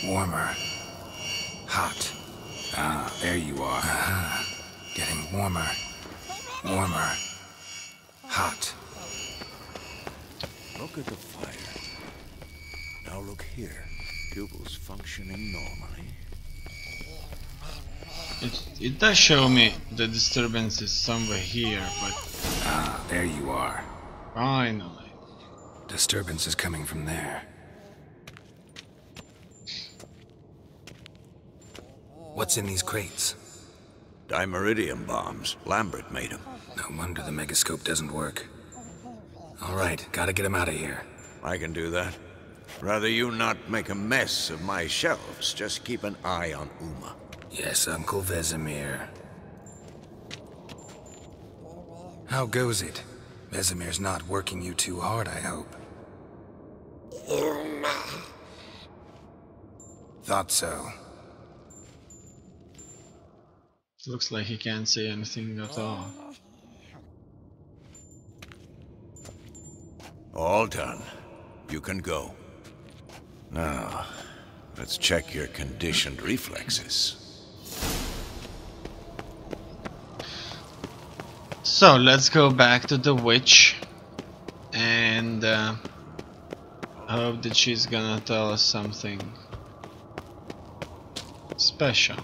Warmer. Hot. Ah, there you are. Getting warmer. Warmer. Hot. Look at the fire. Now look here. Pupils functioning normally. It does show me the disturbance is somewhere here, but... Ah, there you are. Finally. Disturbance is coming from there. What's in these crates? Dimeridium bombs. Lambert made them. No wonder the megascope doesn't work. All right, gotta get him out of here. I can do that. Rather you not make a mess of my shelves. Just keep an eye on Uma. Yes, Uncle Vesemir. How goes it? Vesemir's not working you too hard, I hope. Thought so. Looks like he can't say anything at all. All done. You can go. Now, let's check your conditioned reflexes. So let's go back to the witch and hope that she's gonna tell us something special.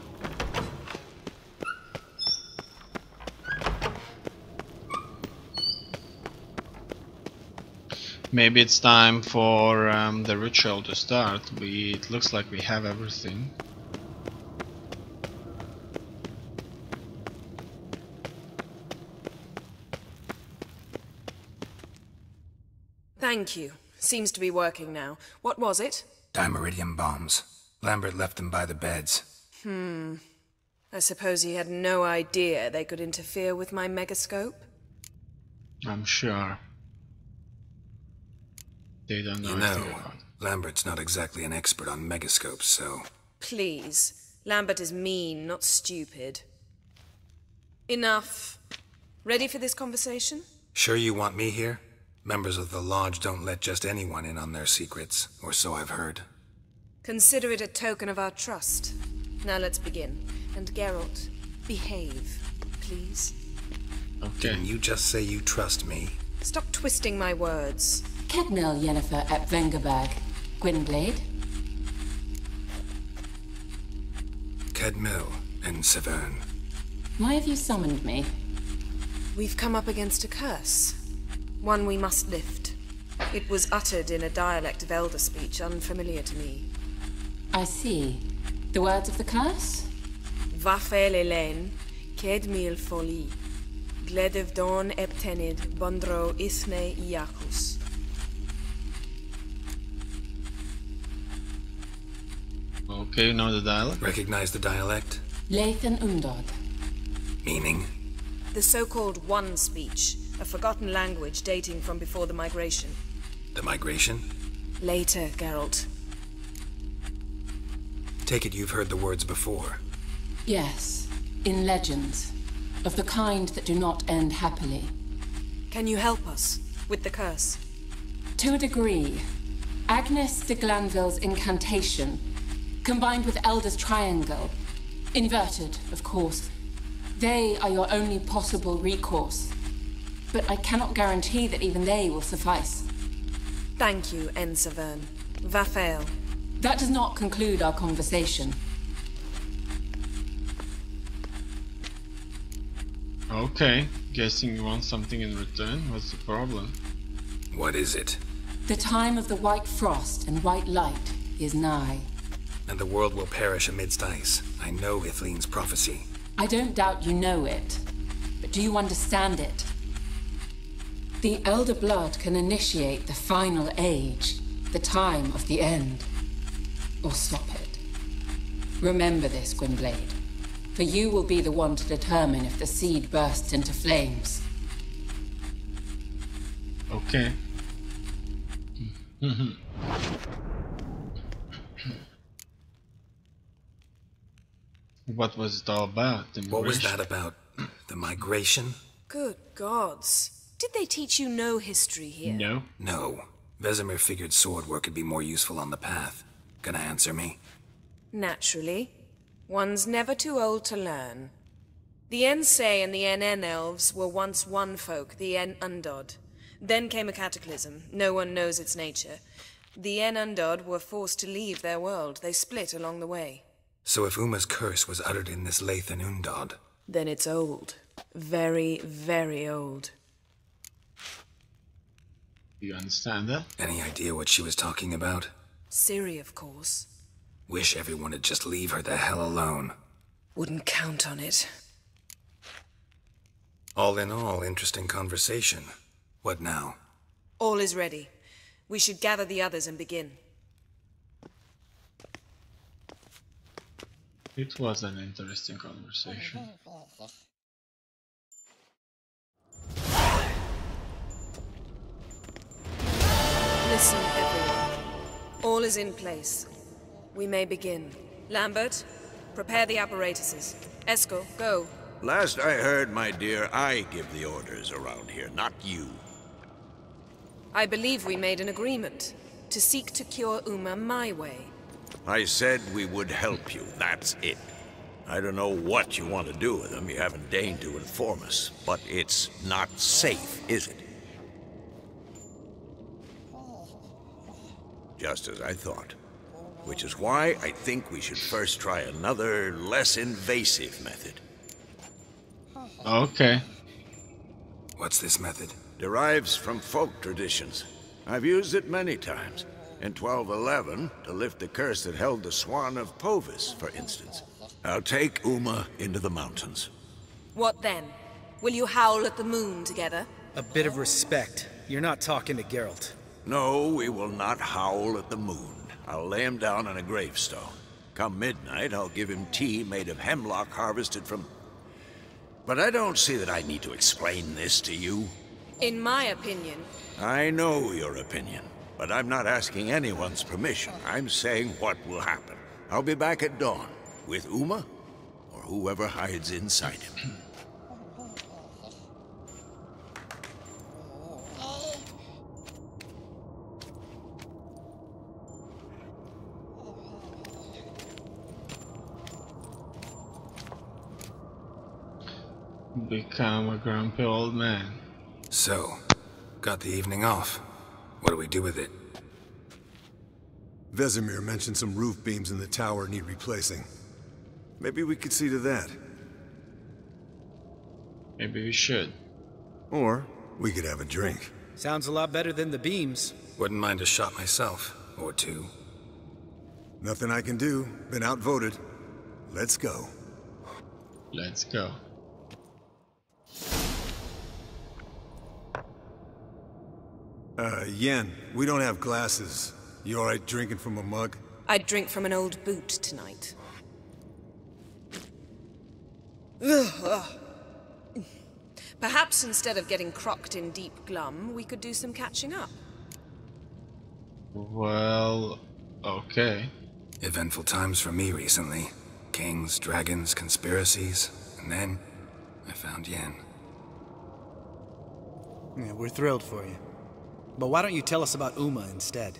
Maybe it's time for the ritual to start. It looks like we have everything. Thank you. Seems to be working now. What was it? Dimeridium bombs. Lambert left them by the beds. I suppose he had no idea they could interfere with my megascope? I'm sure. They don't know You anything know, about it. Lambert's not exactly an expert on megascopes, so... Please. Lambert is mean, not stupid. Enough. Ready for this conversation? Sure you want me here? Members of the Lodge don't let just anyone in on their secrets, or so I've heard. Consider it a token of our trust. Now let's begin. And Geralt, behave, please. Okay. Didn't you just say you trust me? Stop twisting my words. Kedmil Yennefer at Vengerberg. Gwynblade? Kedmil and Severn. Why have you summoned me? We've come up against a curse. One we must lift. It was uttered in a dialect of Elder speech unfamiliar to me. I see. The words of the curse? Vafel Elen, Kedmil Foli, Gledev Don Eptenid, Bondro Isne Iakus. Okay, you know the dialogue? Recognize the dialect? Lathan Undod. Meaning? The so-called One speech, a forgotten language dating from before the migration. The migration? Later, Geralt. Take it you've heard the words before. Yes, in legends. Of the kind that do not end happily. Can you help us with the curse? To a degree. Agnes de Glanville's incantation, combined with Elder's triangle, inverted, of course. They are your only possible recourse. But I cannot guarantee that even they will suffice. Thank you, Severn. Vafel. That does not conclude our conversation. Okay, guessing you want something in return? What's the problem? What is it? The time of the white frost and white light is nigh. And the world will perish amidst ice. I know Ithleen's prophecy. I don't doubt you know it, but do you understand it? The Elder Blood can initiate the final age, the time of the end, or stop it. Remember this, Gwynblade, for you will be the one to determine if the seed bursts into flames. Okay. What was it all about? The What was migration? that about? The migration? Good gods. Did they teach you no history here? No. No. Vesemir figured sword work could be more useful on the path. Gonna answer me? Naturally. One's never too old to learn. The Ensei and the NN elves were once one folk, the En Undod. Then came a cataclysm. No one knows its nature. The En Undod were forced to leave their world. They split along the way. So if Uma's curse was uttered in this Lathan Undod... Then it's old. Very, very old. You understand that? Any idea what she was talking about? Ciri, of course. Wish everyone would just leave her the hell alone. Wouldn't count on it. All in all, interesting conversation. What now? All is ready. We should gather the others and begin. It was an interesting conversation. Listen, everyone. All is in place. We may begin. Lambert, prepare the apparatuses. Eskel, go. Last I heard, my dear, I give the orders around here, not you. I believe we made an agreement to seek to cure Uma my way. I said we would help you, that's it. I don't know what you want to do with them, you haven't deigned to inform us. But it's not safe, is it? Just as I thought. Which is why I think we should first try another, less invasive method. Okay. What's this method? Derives from folk traditions. I've used it many times. In 1211, to lift the curse that held the Swan of Povis, for instance. I'll take Uma into the mountains. What then? Will you howl at the moon together? A bit of respect. You're not talking to Geralt. No, we will not howl at the moon. I'll lay him down on a gravestone. Come midnight, I'll give him tea made of hemlock harvested from... But I don't see that I need to explain this to you. In my opinion... I know your opinion, but I'm not asking anyone's permission. I'm saying what will happen. I'll be back at dawn, with Uma, or whoever hides inside him. Become a grumpy old man. So, got the evening off. What do we do with it? Vesemir mentioned some roof beams in the tower need replacing. Maybe we could see to that. Maybe we should. Or we could have a drink. Sounds a lot better than the beams. Wouldn't mind a shot myself, or two. Nothing I can do. Been outvoted. Let's go. Let's go. Yen, we don't have glasses. You alright drinking from a mug? I'd drink from an old boot tonight. Perhaps instead of getting crocked in deep glum, we could do some catching up. Well, okay. Eventful times for me recently. Kings, dragons, conspiracies, and then I found Yen. Yeah, we're thrilled for you. But why don't you tell us about Uma instead?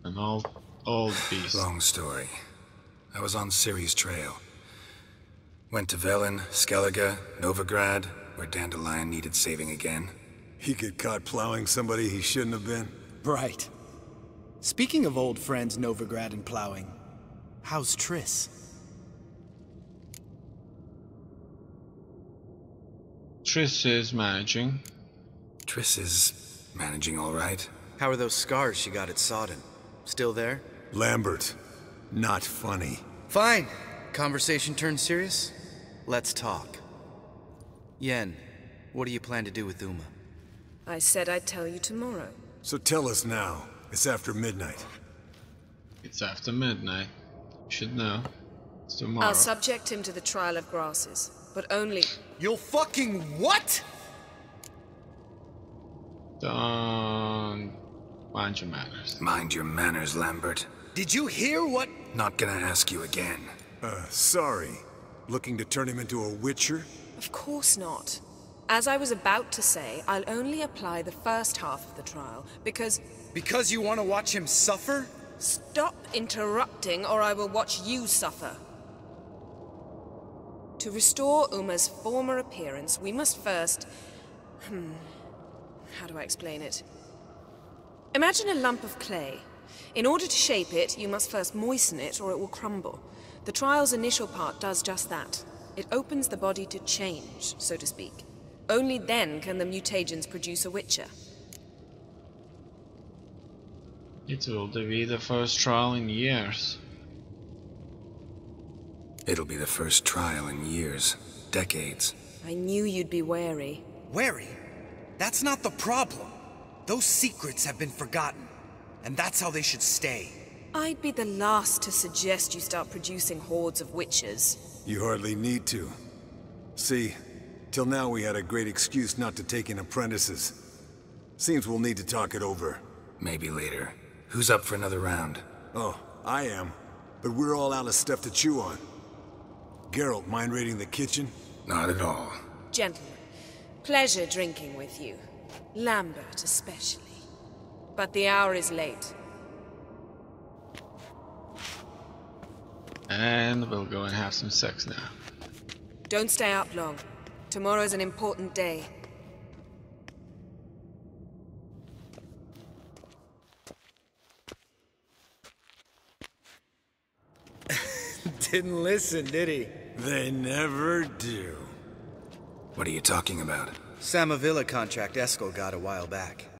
An old beast. Long story. I was on Ciri's trail. Went to Velen, Skellige, Novigrad, where Dandelion needed saving again. He get caught plowing somebody he shouldn't have been? Right. Speaking of old friends Novigrad and plowing, how's Triss? Triss is managing. Triss is managing all right. How are those scars she got at Sodden? Still there? Lambert, not funny. Fine. Conversation turned serious? Let's talk. Yen, what do you plan to do with Uma? I said I'd tell you tomorrow. So tell us now. It's after midnight. It's after midnight. You should know. It's tomorrow. I'll subject him to the trial of grasses, but only... You'll fucking what? Don't... Mind your manners. Mind your manners, Lambert. Did you hear what? Not gonna ask you again. Sorry. Looking to turn him into a witcher? Of course not. As I was about to say, I'll only apply the first half of the trial, because... Because you want to watch him suffer? Stop interrupting, or I will watch you suffer. To restore Uma's former appearance, we must first... How do I explain it? Imagine a lump of clay. In order to shape it, you must first moisten it, or it will crumble. The trial's initial part does just that. It opens the body to change, so to speak. Only then can the mutagens produce a Witcher. It will be the first trial in years. It'll be the first trial in years, decades. I knew you'd be wary. Wary? That's not the problem. Those secrets have been forgotten, and that's how they should stay. I'd be the last to suggest you start producing hordes of witches. You hardly need to. See, till now we had a great excuse not to take in apprentices. Seems we'll need to talk it over. Maybe later. Who's up for another round? Oh, I am. But we're all out of stuff to chew on. Geralt, mind raiding the kitchen? Not at all. Gentlemen, pleasure drinking with you. Lambert especially. But the hour is late. And we'll go and have some sex now. Don't stay up long. Tomorrow's an important day. Didn't listen, did he? They never do. What are you talking about? Samavilla contract Eskel got a while back.